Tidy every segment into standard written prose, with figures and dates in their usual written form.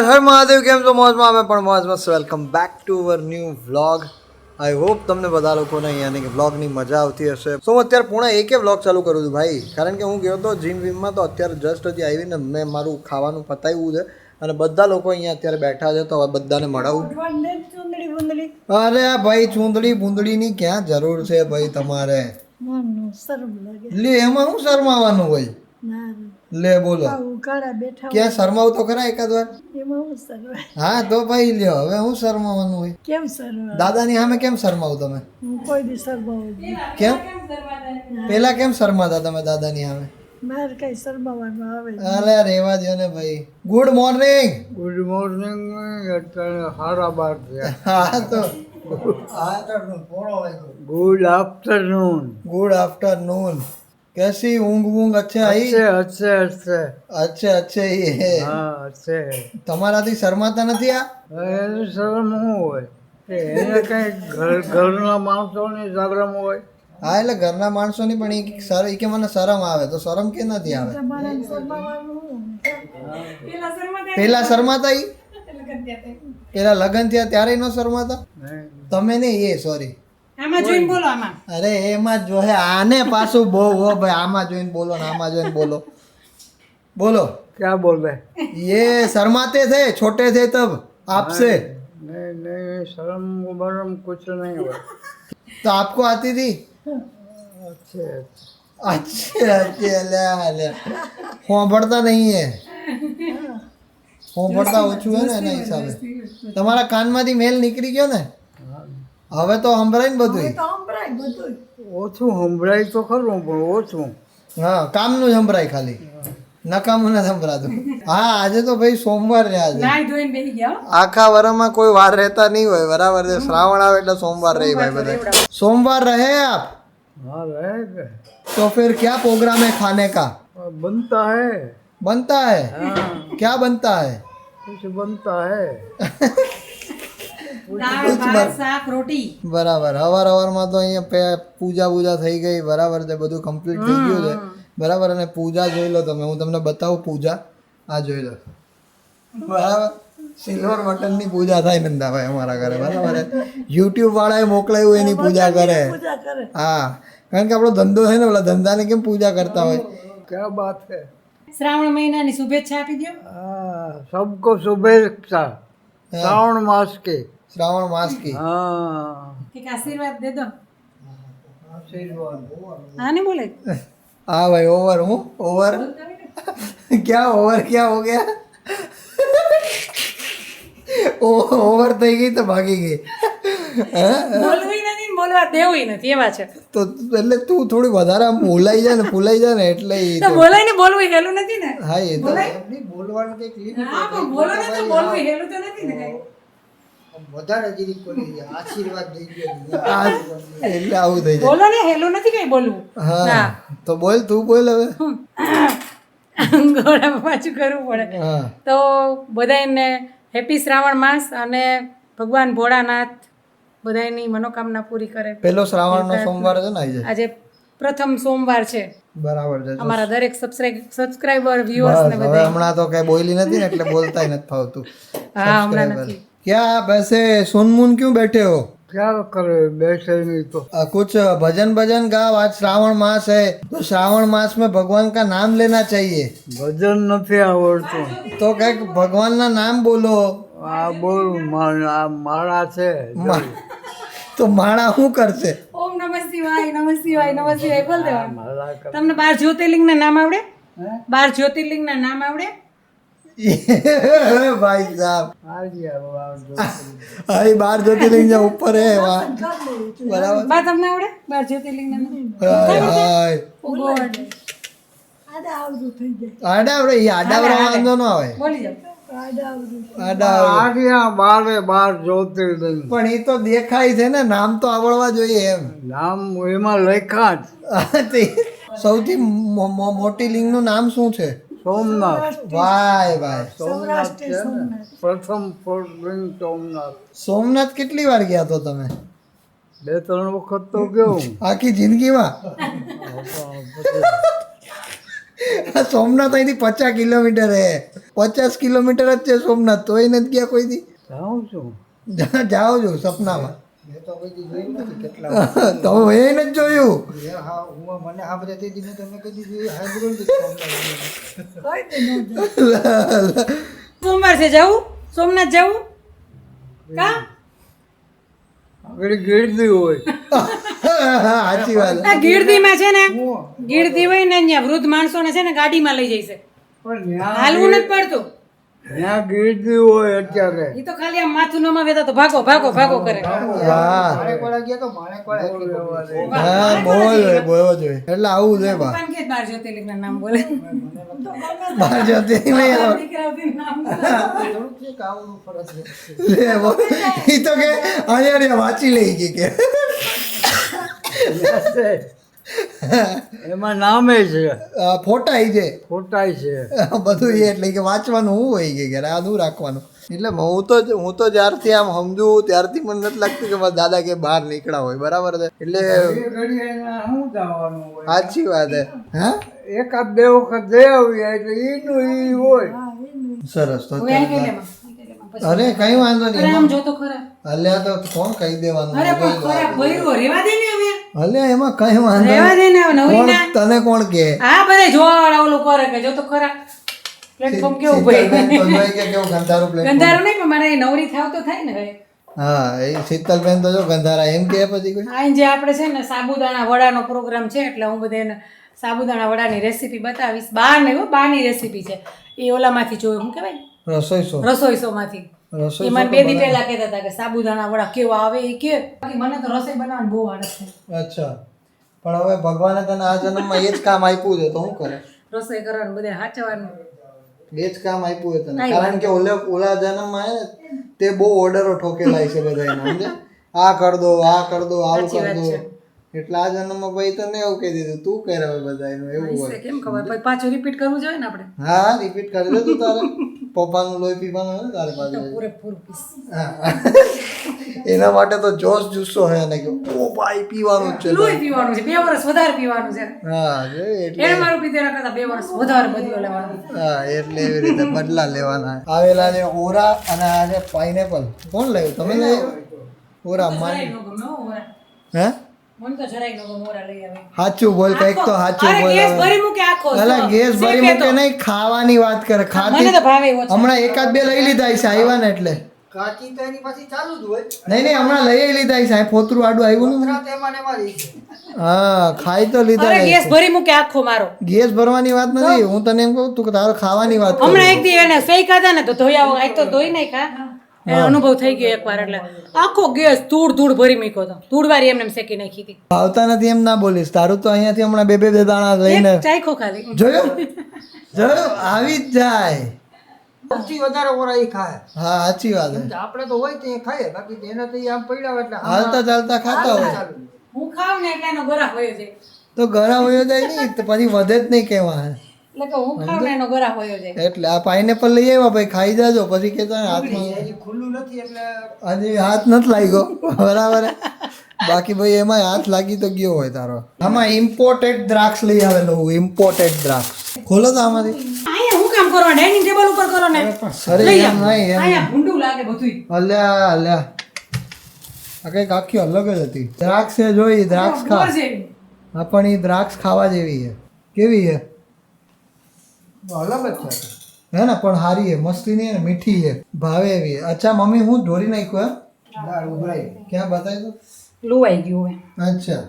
હર હર મહાદેવ. કેમ છો? મોજમાં? અમે પણ મોજમાં. Welcome back to our new vlog. I hope તમને બધા લોકોને અહીંયાની વ્લોગની મજા આવતી હશે. તો હું અત્યારે પૂણા એકે વ્લોગ ચાલુ કરું છું ભાઈ, કારણ કે હું ગયો હતો જીમ વીમમાં, તો અત્યારે જસ્ટ હજી આવીને મેં મારું ખાવાનું પતાવ્યું છે અને બધા લોકો અહીંયા અત્યારે બેઠા છે, તો હવે બધાને મળાવું. અરે ભાઈ, ચૂંદડી બુંદડીની ક્યાં જરૂર છે ભાઈ તમારે? લે એમાં શું શરમાવાનું હોય? લે બોલો, ક્યાં શરમાવ તો ખરા એકાદ વાર. હા તો ભાઈ લ્યો, હવે હું શરમાવાનું હોય? કેમ શરમાવ? દાદાની સામે કેમ શરમાવ તમે? હું કોઈ દી શરમાવું નહીં. કેમ? પેલા કેમ શરમાતા તમે દાદાની સામે? મારે કઈ શરમાવાનું આવે નહીં. અરે રેવા દો ને ભાઈ. Good morning. Good morning. અત્યારે 12:30 હા તો પોણો વાગ્યો. Good afternoon. Good afternoon. कैसी ऊँग वूँग अच्छे आई? अच्छे अच्छे अच्छे अच्छे ही है. હા अच्छे. તમારાથી શરમાતા નથી આ? એની શરમ શું હોય? એને કઈ ઘરના માણસોની શરમ હોય? હા એટલે ઘરના માણસોની, પણ એ કે મને શરમ આવે, તો શરમ કે નથી આવે? તમારે શરમાવાનું શું? પેલા શરમાતા ઈ? પેલા લગ્ન થયા ત્યારે ન શરમાતા? નહીં. તમે નહીં, એ સોરી. આમાં જોઈને બોલો. આમાં અરે એમાં જો હે, આને પાછું બહુ હો ભાઈ, આમાં જોઈને બોલો ને આમાં જોઈને બોલો. બોલો. क्या बोले? ये शर्माते थे छोटे थे तब आपसे, नहीं नहीं, शर्म बरम कुछ नहीं हुआ. तो आपको आती थी? अच्छे अच्छे अच्छे. ले હોંભળતા નહીં હે, હોંભળતા ઓછું હે ને એના હિસાબે. તમારા કાનમાંથી મેલ નીકળી ગયો ને, હવે તો સંભળાય ને બધું. તો સંભળાય બધું. ઓછું સંભળાય તો ખરું, પણ ઓછું. હા, કામનું જ સંભળાય, ખાલી નકામું નથી સંભળાતું. હા, આજે તો ભાઈ સોમવાર રહ્યા છે. નાઈ ધોઈને બેસી ગયા. આખા વરમાં કોઈ વાર રહેતા નહીં હોય, બરાબર છે. શ્રાવણ આવે એટલે સોમવાર રહી ભાઈ બધા. સોમવાર રહે આપ? हाँ रहेगा. तो फिर क्या प्रोग्राम है खाने का? बनता है. बनता है? हाँ क्या बनता है? कुछ बनता है. દાળ ભાત શાક રોટી. બરાબર. હવારમાં તો અહીંયા પૂજા થઈ ગઈ, બરાબર છે, બધું કમ્પ્લીટ થઈ ગયું છે, બરાબર. અને પૂજા જોઈ લો તમે, હું તમને બતાવું પૂજા. આ જોઈ લો, બરાબર. સિલ્વર બટનની પૂજા થાય નંદાભાઈ અમારા ઘરે, બરાબર. યુટ્યુબ વાળાએ મોકલાયું એની પૂજા કરે. પૂજા કરે. હા, કારણ કે આપણો ધંધો છે ને, પેલા ધંધાને કેમ પૂજા કરતા હોય. क्या बात है. શ્રાવણ મહિનાની શુભેચ્છા આપી દો. सबको शुभेच्छा श्रावण मास की. શ્રાવણ માસ કી. हाँ એક આશીર્વાદ દે દો. आशीर्वाद. હા ને બોલે. હા ભાઈ, ઓવર. હું ઓવર क्या ओवर क्या हो गया? ओवर થઈ ગઈ તો ભાગી ગઈ. બોલવું નથી ને બોલવા દેવું નથી, એવા છે. તો એટલે તું થોડી વધારે આમ ભૂલાઈ જાય ને, ફૂલાઈ જાય ને, એટલે ઈ તો બોલાય ને બોલવું હેલું નથી ને. હા, એ તો બોલવાનું કઈક હા પણ બોલો ને, તો બોલવું હેલું તો નથી ને કઈ. વધારે જીરી કરી આશીર્વાદ દઈ ગયો. એટલે આવું થઈ જાય. બોલો ને, હેલું નથી કઈ બોલવું. હા તો બોલ, તું બોલ હવે. ગોળા પાછું કરવું પડે. હા, તો બધાને હેપી શ્રાવણ માસ, અને ભગવાન ભોળાનાથ બધાની મનોકામના પૂરી કરે. પેલો શ્રાવણનો સોમવાર છે ને આજે. આજે પ્રથમ સોમવાર છે. બરાબર છે. અમારા દરેક સબસ્ક્રાઇબર વ્યુઅર્સ ને બસ, હવે બધા. હમણાં તો કઈ બોલી નથી ને, એટલે બોલતાય નથી ફાવતું. હા, હમણાં નથી. क्या आप ऐसे सुनमुन क्यों बैठे हो? क्या करे, बैठे नहीं तो. कुछ भजन भजन गाओ, आज श्रावण मास है, तो श्रावण मास में भगवान का नाम लेना चाहिए. ભજન નથી આવડતું. तो कहीं भगवान ना नाम बोलो. આ બોલ આ માળા છે. તો માણા શું કરશે? ઓમ નમઃ શિવાય, નમઃ શિવાય, નમઃ શિવાય બોલ દેવાનું. માળા કર. તમને 12 જ્યોતિર્લિંગના નામ આવડે? 12 જ્યોતિર્લિંગના નામ આવડે? भाई साहब, આ ગયા अरे 12 ज्योतिर्लिंग जो ऊपर है वहाँ, बराबर. બા તમને આવડે 12 જ્યોતિર્લિંગના નામ? हाय हाय. ઓ ગોડ. આડા આવડે, એ આડા વાંધો ન આવે. બોલી જાઓ. આડા આવડે. આ ગયા 12 જ્યોતિર્લિંગ. પણ એ તો દેખાય છે ને, નામ તો આવડવા જોઈએ એમ. નામ એમાં લખ્યા જ. સૌથી મોટી લિંગનું નામ શું છે? સોમનાથ. ભાઈ ભાઈ, સોમનાથ છે ને, પ્રથમ લિંગ સોમનાથ. સોમનાથ કેટલી વાર ગયા તો તમે? 2-3 વખત તો ગયો. આખી જિંદગીમાં? સોમનાથ અહીંથી 50 કિલોમીટર હે. 50 કિલોમીટર જ છે સોમનાથ, તોય નથી ગયા કોઈ દી? જાઉં છું. જાઓ છો સપનામાં? મેં તો કોઈ દી જોયું નથી કેટલા તો એ નથી જોયું. હા હું મને સાંભળે તે દી મેં તમે કદી જોયું હાજર સોમવાર છે જવું, સોમનાથ જવું કા આગળ ગીરદી હોય સાચી વાત. આ ગીરદીમાં છે ને, ગીરદી હોય ને અહીંયા વૃદ્ધ માણસોને છે ને ગાડીમાં લઈ જઈશે, પણ ત્યાં હાલવું નથી પડતું. ત્યાં ગીરદી હોય અત્યારે. એ તો ખાલી આમ માથું નમા વેતા તો ભાગો ભાગો ભાગો કરે. વાહ. માણેકવાડા ગયા તો માણેકવાડા હા બોલ બોલવો જોઈએ એટલે આવું છે બા. પણ કે 12 જ્યોતિર્લિંગના નામ બોલે. 12 જ્યોતિર્લિંગ દીકરાઓથી નામ બોલે. થોડુંક છે કે આવડું ફરક છે. લે બોલ. ઈ તો કે અહીંયા વાંચી લઈ ગઈ કે એમાં નામે છે, ફોટા ઈ છે ફોટાય છે. બધું એ એટલે કે વાંચવાનું હું હોય કે આનું રાખવાનું. એટલે હું તો જ્યારથી આમ સમજુ ત્યારથી મને નથી લાગતું કે મારા દાદા કે બહાર નીકળ્યા હોય, બરાબર છે? એટલે ઘડી એના શું જવાનું હોય? સાચી વાત છે. હા એકાદ બે વખત જઈ આવ્યા એટલે એનું ઈ હોય. સરસ. તો હવે આ કે લેમાં. પછી અરે કઈ વાંધો અરે નહીં. આમ જો તો ખરા. અલ્યા તો કોણ કહી દેવાનું? અરે પણ ખરા ભર્યો રેવા દે ને હવે. અલ્યા એમાં કઈ વાંધો રેવા દે નહીં. ને હવે નવરી ના. તને કોણ કે? હા બધે જોવાવાળા ઓલું કરે કે જો તો ખરા પ્લેટફોર્મ કેવું શીતલબેન તો ભાઈ જોઈ કે કેવું ગંધારું પ્લેટફોર્મ. ગંધારો નહીં પણ મારે એ નવરી થાવ તો થાય ને ભાઈ. હા એ શીતલબેન તો જો ગંધારા એમ કે પછી કોઈ આ જે આપણે છે ને સાબુદાણા વડાનો પ્રોગ્રામ છે એટલે હું બધાને સાબુદાણા વડાની રેસીપી બતાવીશ. બહાર નહીં હો, બહારની રેસીપી છે એ ઓલામાંથી જોયું શું કહેવાય રસોઈ શો રસોઈ શોમાંથી. રસોઈ એ મને 2 દી પહેલા કહેતા હતા કે સાબુદાણા વડા કેવા આવે એ કે બાકી મને તો રસોઈ બનાવવાની બહુ આદત છે. અચ્છા પણ હવે ભગવાને તને આ જન્મમાં એ જ કામ આપ્યું છે તો શું કરે? રસોઈ કરવાનું બધે હાચવાનું. એ જ કામ આપ્યું છે તને કારણ કે ઓલા જન્મમાં હે ને તે બહુ ઓર્ડરો ઠોકેલાય છે બધાને, સમજે? આ કર દો આ કર દો આવું કર દો. એટલે આ જન્મમાં ભાઈ તને એવું કહી દીધું તું કરે હવે બધાનું એવું હોય. કેમ ખબર પછી પાછું રિપીટ કરવું જોઈએ ને આપણે. હા રિપીટ કરી દે તું તારે પપ્પાનું લોહી પીવાનું હોય ને તારે પાછું. પૂરેપૂરું પીસ. એના માટે તો જોશ જુસ્સો હે ને કે ઓ ભાઈ પીવાનું જ છે. લોહી પીવાનું છે 2 વર્ષ વધારે પીવાનું છે. હા એટલે એને મારું પીધે એના કરતા 2 વર્ષ વધારે બદલો લેવાનો. હા એટલે એવી રીતે બદલા લેવાના. આવેલા છે ઓરા અને આ છે પાઇનેપલ. કોણ લાવ્યું? તમે લાવ્યું? ઓરા જરાય માન ન ગમે હો ઓરા. હે મને તો જરાય ન ગમે ઓરા લઈ આવે. સાચું બોલ કઈક તો સાચું અરે બોલ. ગેસ ભરી મૂકે આખો. અલા ગેસ ભરી મૂકે નહીં, ખાવાની વાત કરે. ખાતી મને તો ભાવે ઓછા. હમણાં એકાદ બે લઈ લીધા છે આવ્યા ને એટલે. કાચી તો એની પાછી ચાલુ જ હોય. નહીં હમણાં લઈ લીધા છે ફોતરું આડું આવ્યું ને. રાત એમાં ને એમાં રહી છે. હા ખાઈ તો લીધા અરે છે. ગેસ ભરી મૂકે આખો મારો. ગેસ ભરવાની વાત નથી, હું તને એમ કહું તું કે તારો ખાવાની વાત કરું. હમણાં એક દી એને સહી ખાધા ને તો ધોયા વગર આજ તો ધોઈ નાખ્યા. એનો અનુભવ થઈ ગયો એકવાર એટલે આખો ગેસ ધૂળ ભરી મૂક્યો હતો. ધૂળવારી એમને એમ શેકી નાખી હતી. ભાવતા નથી એમ ના બોલીશ. તારું તો અહીંયાથી હમણાં બે દાણા લઈને એક ચાખ્યો ખાલી. જોયું આવી જ જાય. સૌથી વધારે ઓરા ઈ ખાય. હા સાચી વાત છે. આપણે તો હોય તે ખાઈએ, બાકી એને તો ઈ આમ પડ્યા હોય એટલે હાલતા ચાલતા ખાતા હોય ચાલુ. હું ખાવ ને એટલે એનો ગરા હોયો જાય. તો ગરમ હોય જાય નહીં તો પછી વધે જ નહીં કેવા. એટલે કે હું ખાવ ને એનો ગરા હોયો જાય. એટલે આ પાઇનેપલ લઈ આવ્યા ભાઈ ખાઈ જાજો પછી કે હાથમાં હજી ખુલ્લું નથી એટલે હજી હાથ નથી લાગ્યો બરાબર. બાકી ભાઈ એમાં હાથ લાગી તો ગયો હોય તારો. આમાં ઇમ્પોર્ટેડ દ્રાક્ષ લઈ આવેલો હું. ઇમ્પોર્ટેડ દ્રાક્ષ ખોલો તો આમાંથી. અહીંયા હું કામ કરવા ડાઇનિંગ ટેબલ ઉપર કરો ને. અરે લઈ એમ આવ. નહીં એમ. અહીંયા ભૂંડું લાગે બધુંય. અલ્યા અલ્યા આ કંઈક આખી અલગ જ હતી. દ્રાક્ષ છે જોઈ દ્રાક્ષ ખા. બોર જેવી. હા પણ એ દ્રાક્ષ ખાવા જેવી છે. કેવી છે? અલગ જ છે. હે ને પણ હારી છે, મસ્તી નહીં ને મીઠી છે, ભાવે એવી છે. અચ્છા મમ્મી હું ઢોરી નાખ્યું હે? દાળ ઉભરાઈ. ક્યાં બતાવી દો. લુવાઈ ગયું હવે. અચ્છા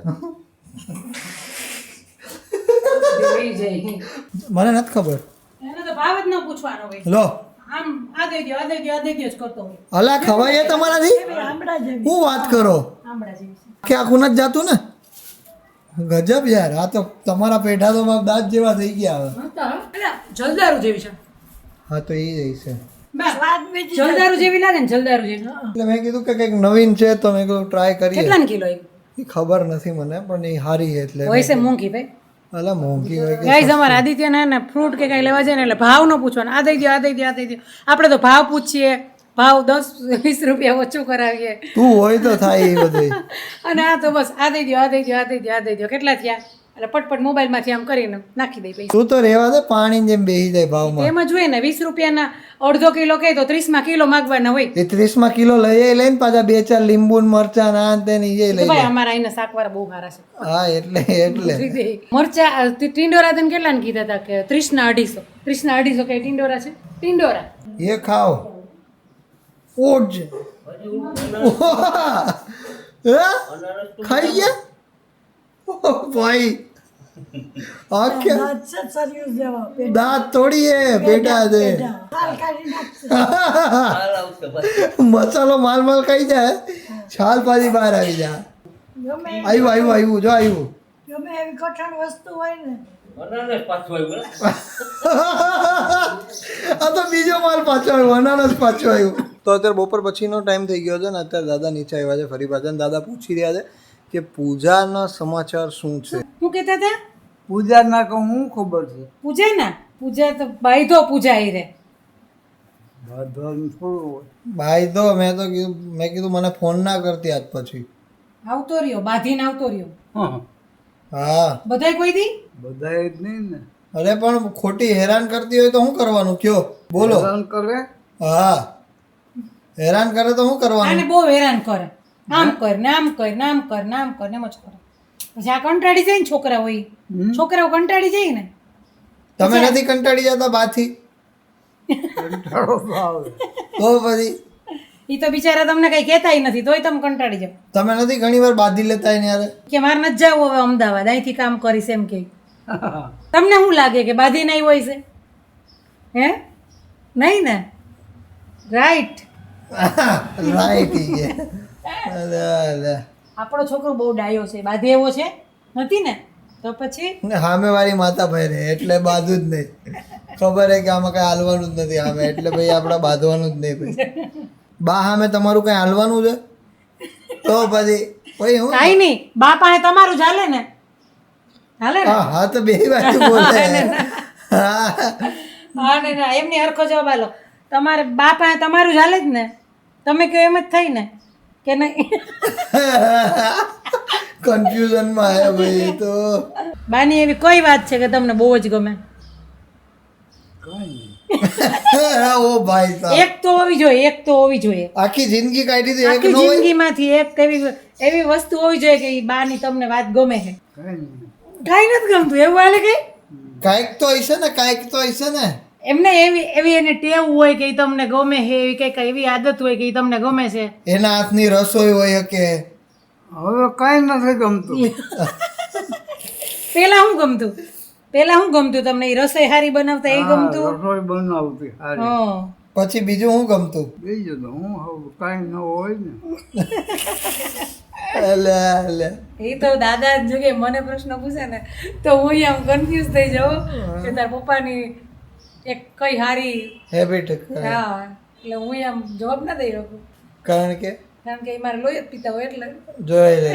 જોઈ જાય. મને નથી ખબર. એને તો ભાવ જ ન પૂછવાનો હોય. લો આમ આ દઈ દ્યો, આ દઈ દ્યો, આ દઈ દ્યો જ કરતો હોય. અલા ખવાય છે તમારાથી? આંબળા જેવી. હું વાત કરો? આંબળા જેવી છે. કે આખું નથી જાતું ને? ગજબ યાર. આ તો તમારા પેઢા તો મારા દાંત જેવા થઈ ગયા હવે. મસ્ત હો. એટલે જલદારુ જેવી છે. હા તો એ જ છે. બસ જલદારુ જેવી લાગે ને જલદારુ જેવી. એટલે મેં કીધું કે કંઈક નવીન છે તો મેં કીધું ટ્રાય કરીએ. કેટલાનો કિલો આવી? એ ખબર નથી મને પણ એ સારી છે એટલે. હોય છે મોંઘી ભાઈ. અલા મોંઘી હોય કે ગાઈઝ અમારા આદિત્યને ને ફ્રૂટ કે કાંઈ લેવા જાય ને એટલે ભાવ ન પૂછવાનો. આ દઈ દ્યો, આ દઈ દ્યો, આ દઈ દ્યો. આપણે તો ભાવ પૂછીએ, ભાવ 10-20 રૂપિયા ઓછું કરાવીએ તું હોય તો થાય એ બધું. અને આ તો બસ આ દઈ દ્યો, આ દઈ દ્યો, આ દઈ દ્યો, આ દઈ દ્યો. કેટલા થયા? એટલે પટપટ મોબાઈલમાંથી આમ કરીને નાખી દઈ પૈસા. તું તો રહેવા દે, પાણી જેમ બેસી જાય ભાવમાં. એમ જ હોય ને, 20 રૂપિયાના અડધો કિલો કહે તો 30માં કિલો માગવાના હોય. એ 30માં કિલો લઈને પાછા 2-4 લીંબુ ને મરચા ના તે ને એ લઈ ભાઈ અમારા અહીંના શાકવાળા બહુ સારા છે. હા એટલે મરચા ટિંડોરા તને કેટલા ને કીધા હતા કે 30 ના 250. 30 ના 250 કઈ ટિંડોરા છે? ટિંડોરા એ ખાઓ ઓજ ખાઈ ગયા ભાઈ. દાંત તોડી હે બેટા દે મસાલો માલ ખાઈ જાય, છાલ પાછી બહાર આવી જાય. આવ્યું જો આવ્યું. આ તો બીજો માલ પાછો આવ્યો, અનાનસ પાછો આવ્યો. તો અત્યારે બપોર પછીનો ટાઈમ થઈ ગયો છે ને અત્યારે દાદા નીચે આવ્યા છે ફરી પાછા. દાદા પૂછી રહ્યા છે કે પૂજાના સમાચાર શું છે. શું કહેતા હતા? પૂજા ના કહું હું ખબર છે પૂજા ના પૂજા તો બાયધો પૂજાય રે. બાંધવાનું થોડું હોય. ભાઈ તો મેં કીધું મને ફોન ના કરતી આજ પછી. આવતો રહ્યો, બાંધીને આવતો રહ્યો. હા બધાય કોઈ દી બધાય જ નહીં ને. અરે પણ ખોટી હેરાન કરતી હોય તો શું કરવાનું કયો બોલો. હેરાન કરે. હા હેરાન કરે તો શું કરવાનું. આને બહુ હેરાન કરે, આમ કર ને આમ કર ને આમ કર ને આમ કર ને એમ જ કરે. પછી આ કંટાળી જાય ને છોકરા હોય, છોકરાઓ કંટાળી જાય ને. તમે નથી કંટાળી જતા બાથી? કંટાળો તો આવે. તો પછી એ તો બિચારા તમને કઈ કહેતાય નથી તોય તમે કંટાળી જાવ. તમે નથી ઘણી વાર બાંધી લેતા ને યાર કે મારે નથી જવું હવે અમદાવાદ, અહીંથી કામ કરીશ એમ કે. તમને શું લાગે કે બાંધી નહીં હોય છે? હે નહીં ને? Right right. આપણો છોકરો બહુ ડાયો છે, બાંધે એવો છે નથી ને? તો પછી સામે વાળી માતા ભાઈ રે એટલે બાંધું જ નહીં. ખબર હે કે આમાં કઈ હાલવાનું જ નથી સામે, એટલે ભાઈ આપણે બાંધવાનું જ નહીં ભાઈ. બા સામે તમારું કઈ હાલવાનું છે તો પછી ભાઈ હું કાંઈ નહીં, બા પાસે તમારું ચાલે ને? હાલે ને? હા તો બે બાજુ બોલે. હા હા ને ના એમની હરખો જવાબ આલો. તમારે બા પાસે તમારું ચાલે જ ને? તમે કહો એમ જ થઈ ને કે નહીં? કન્ફ્યુઝનમાં આવ્યા ભાઈ તો. બાની એવી કોઈ વાત છે કે તમને બહુ જ ગમે? ઓ ભાઈ સાહેબ એક તો હોવી જોઈએ, એક તો હોવી જોઈએ. આખી જિંદગી કાઢી હતી એક આખી નો હોય. જિંદગીમાંથી એક એવી વસ્તુ હોવી જોઈએ કે ઈ બાની તમને વાત ગમે છે. કઈ નહીં. કાંઈ નથી ગમતું એવું હાલે કઈ? કાંઈક તો હશે ને, કાંઈક તો હશે ને. એમને એવી એને ટેવ હોય કે ઈ તમને ગમે છે, એવી કઈક એવી આદત હોય કે ઈ તમને ગમે છે. એના હાથની રસોઈ હોય કે હવે કઈ નથી ગમતું. પેલા શું ગમતું તમને? ઈ રસોઈ સારી બનાવતા એ ગમતું? રસોઈ બનાવતી સારી. હા પછી બીજું શું ગમતું? બીજું તો હું હવે કઈ ન હોય ને. એટલે એ તો દાદા જોકે મને પ્રશ્ન પૂછે ને તો હું આમ કન્ફ્યુઝ થઈ જાઉં કે તાર પપ્પાની એક કઈ હારી. હેબિટ. હા એટલે હું આમ જવાબ ના દઈ શકું કારણ કે એ મારે લોહી જ પીતા હોય એટલે જોઈ લે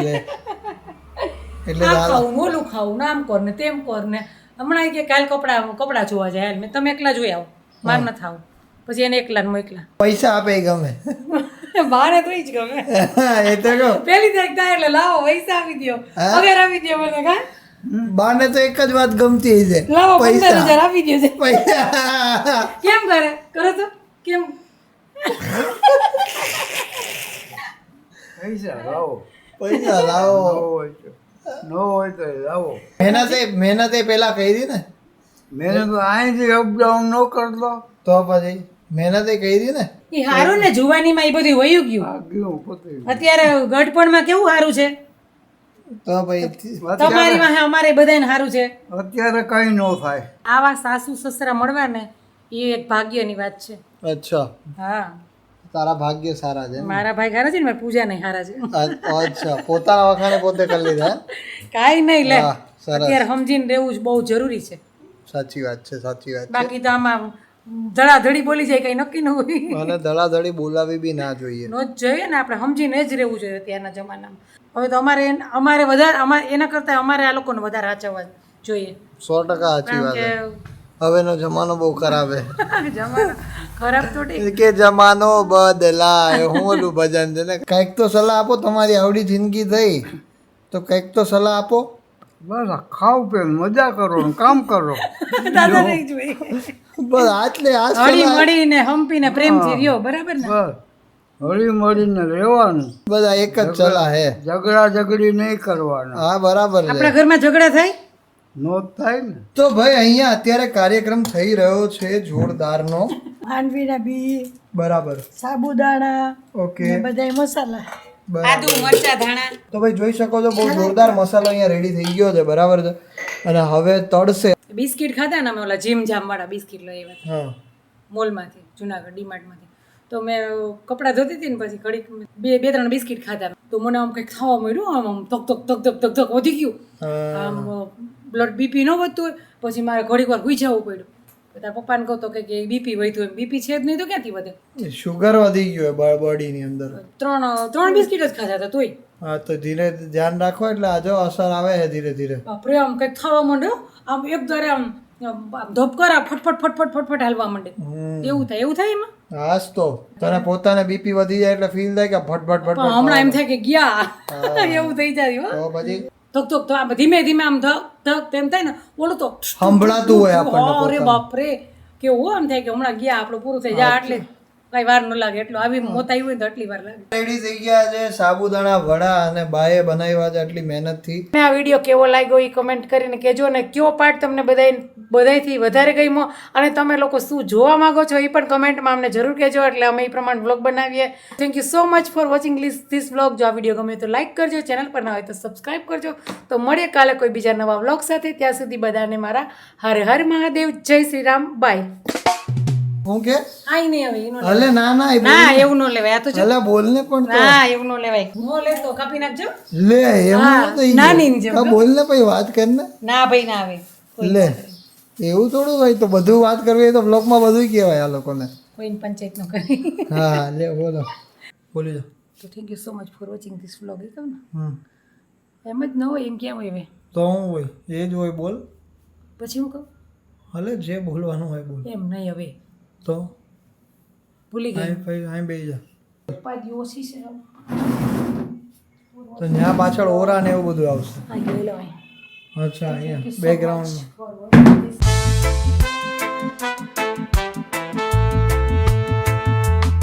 એટલે આ ખાવું ને ઓલું ખાવું ને આમ કર ને તેમ કર ને. હમણાં કે કાલ કપડા જોવા જાય મેં તમે એકલા જોઈ આવો, માર ન થાવ. પછી એને એકલા ને મોકલા. પૈસા આપે એ ગમે. બાને તો ઈ જ ગમે. એ તો કહો પેલી તારીખ થાય એટલે લાવો પૈસા આપી દો, પગાર આપી દો મને. કા બાને તો એક જ વાત ગમતી છે, લાવો 15,000 આપી દો છે. પૈસા. કેમ કરો તો કેમ? પૈસા લાવો. પૈસા લાવો. ન હોય તો લાવો. મહેનત એ પેલા કરી ને. મહેનત અહીંથી અપડાઉન ન કરતો તો પછી મહેનત એ કરી ને. ઈ હારું ને, જુવાનીમાં ઈ બધું વયું ગયું. આ ગયું પતી. અત્યારે ગઢપણમાં કેવું સારું છે. તો ભાઈ તમારી વાહે અમારે બધાને સારું છે. અત્યારે કઈ ન થાય. આવા સાસુ સસરા મળવા ને એ એક ભાગ્યની વાત છે. અચ્છા હા તારા ભાગ્ય સારા છે. મારા ભાઈ સારા છે ને મારી પૂજા નહીં સારા છે. અચ્છા પોતાના વખાણે પોતે કરી લીધા. કાંઈ નહીં લે, વાહ, સરસ. અત્યારે સમજીને રહેવું જ બહુ જરૂરી છે. સાચી વાત છે, સાચી વાત છે. બાકી તો આમાં ધડાધડી બોલી જાય કઈ નક્કી ન હોય. અને ધડાધડી બોલાવી બી ના જોઈએ. નો જ જોઈએ ને, આપણે સમજીને જ રહેવું જોઈએ અત્યારના જમાનામાં. હવે તો અમારે વધારે એના કરતાં અમારે આ લોકોને વધારે સાચવવા જોઈએ. 100% સાચી વાત કે છે. હવેનો જમાનો બહુ ખરાબ છે. જમાનો ખરાબ તો ઠીક. કે જમાનો બદલાય હું ઓલું ભજન છે ને. કંઈક તો સલાહ આપો, તમારી આવડી જિંદગી થઈ તો કંઈક તો સલાહ આપો. બસ આ ખાવ પે મજા કરો ને કામ કરો. દાદા નહીં જોઈએ બસ આટલે આ હળી મળીને હંપીને પ્રેમથી રહ્યો બરાબર ને બસ હળી મળીને રહેવાનું. બધા એક જ ચલા હે. ઝઘડા ઝઘડી નહીં કરવાના. હા બરાબર છે. આપણા ઘરમાં ઝઘડા થાય નો થાય ને. તો ભાઈ અહીંયા અત્યારે કાર્યક્રમ થઈ રહ્યો છે જોરદારનો. માંડવીના બી બરાબર. સાબુદાણા ઓકે. ને બધાય મસાલા બરાબર. આદુ મરચા ધાણા તો ભાઈ જોઈ શકો છો બહુ જોરદાર મસાલો અહીંયા રેડી થઈ ગયો છે બરાબર છે. અને હવે તળશે. બિસ્કિટ ખાધા ને અમે ઓલા જીમ જામ વાળા બિસ્કિટ લઈ આવ્યા હા મોલમાંથી જુનાગઢ ડીમાર્ટમાંથી તો મેં કપડાં ધોતી હતી ને પછી ઘડીક બે ત્રણ બિસ્કિટ ખાધા તો મને આમ કંઈક ખાવા મળ્યું આમ ધક ધક ધક ધક ધક ધક વધી ગયું આમ બ્લડ બીપી ન વધતું હોય પછી મારે ઘડીક વાર હુઈ જવું પડ્યું તારા પપ્પાને કહું તો કે બીપી વધ્યું એમ બીપી છે જ નહીં તો ક્યાંથી વધે શુગર વધી ગયું બોડીની અંદર. ત્રણ બિસ્કિટ જ ખાધા હતા તોય હા તો ધીરે ધ્યાન રાખો એટલે આજો અસર આવે છે ધીરે ધીરે. બાપરે આમ કંઈક ખાવા માંડ્યો આમ એક ધારે આમ ધબકારા ફટફટ ફટફટ ફટફટ હાલવા માંડે એવું થાય એમાં હાસ તો તને પોતાને બીપી વધી જાય એટલે ફીલ થાય કે ફટફટ પણ ફટફટ હમણાં એમ થાય કે ગયા એવું થઈ જાય હો તો પછી ધક ધક તો આમ ધીમે ધીમે આમ ધક ધક તેમ થાય ને ઓલું તો સંભળાતું હોય આપણને અરે પોતાને. બાપરે કેવું આમ થાય કે હમણાં ગયા આપણું પૂરું થઈ જાય એટલે કઈ વાર ન લાગે એટલું આવી મોત આવી હોય તો આટલી વાર લાગે રેડી થઈ ગયા છે સાબુદાણા વડા અને બાએ બનાવ્યા છે આટલી મહેનતથી. આ વિડીયો કેવો લાગ્યો એ કમેન્ટ કરીને કહેજો ને કયો પાર્ટ તમને બધાયથી વધારે ગમ્યો અને તમે લોકો શું જોવા માંગો છો એ પણ કમેન્ટમાં અમને જરૂર કહેજો એટલે અમે એ પ્રમાણે વ્લોગ બનાવીએ. Thank you so much for watching this vlog. જો આ વિડીયો ગમે તો લાઈક કરજો, ચેનલ પર ના હોય તો સબસ્ક્રાઈબ કરજો. તો મળીએ કાલે કોઈ બીજા નવા વ્લોગ સાથે. ત્યાં સુધી બધાને મારા હર હર મહાદેવ, જય શ્રી રામ, બાય. હું કે આઈ નહીં હવે એનો અલે ના ના એ ના એવું ન લેવાય આ તો જો અલે બોલ ને પણ તો ના એવું ન લેવાય નો લે તો કાપી નાખજો લે એમ ન થઈ નાની ની જેમ ગયું બોલ ને પછી વાત કર ને ના ભાઈ ના આવે લે એવું થોડું હોય તો બધું વાત કરવી હોય તો બ્લોગમાં બધું કહેવાય આ લોકોને. કોઈને પંચાયત ન કરી હા લે બોલો બોલી જાઓ. તો thank you so much for watching this vlog. એ કહું હમ ને એમ જ ન હોય એમ કેમ હોય હવે તો હું હોય એ જ હોય બોલ. પછી હું કહું હલે જે બોલવાનું હોય બોલ. એમ નહીં હવે તો ભૂલી ગઈ અહીં બેસી જા. ઉપાધિ ઓછી છે તો ત્યાં પાછળ ઓરા ને એવું બધું આવશે. હા જોઈ લેવાય. અચ્છા અહીંયા બેકગ્રાઉન્ડમાં. For watching this.